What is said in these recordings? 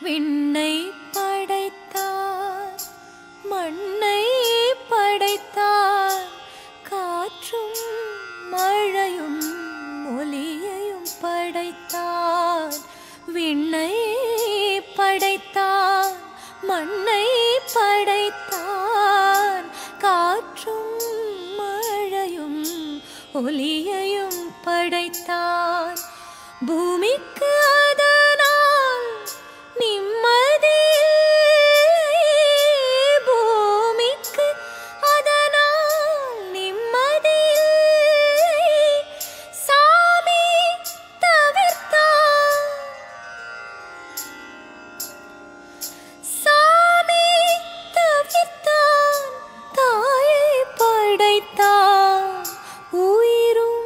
விண்ணை படைத்தார், மண்ணை படைத்தார், காற்றும் மழையும் ஒலியையும் படைத்தார். விண்ணை படைத்தார், மண்ணை படைத்தார், காற்றும் மழையும் ஒலியையும் படைத்தார். பூமிக்கு அதனால் நிம்மதி இல்லை, பூமிக்கு அதனால் நிம்மதி இல்லை. சாமி தவிர்த்தார், சாமி தவிர்த்தார், தாயை படைத்தார். உயிரும்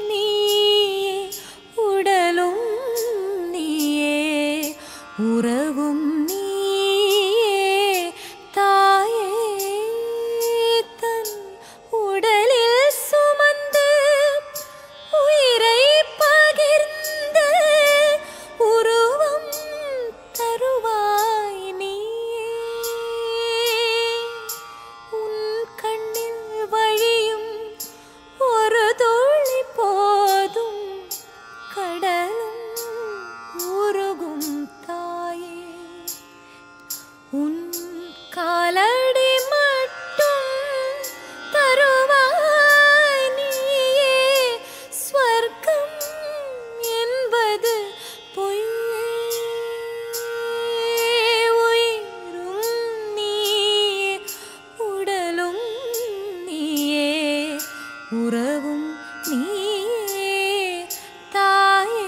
நீயே, உடலும் நீயே, உறவும் நீயே. தாயே தன் உடலில் சுமந்து உயிரை பகிர்ந்து உருவம் தருவாய் நீயே. உன் கண்ணில் வழியும் ஒரு துளி போதும் கடலும் உருகும் தாயே. உன் காலடி மட்டும் தருவாய் நீயே. ஸ்வர்க்கம் என்பது பொய்யே. உயிரும் நீயே, உடலும் நீயே, உறவும் நீயே. தாயே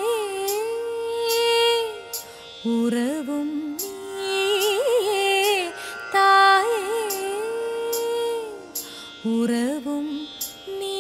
உறவும் நீயே, தாயே உறவும் நீ.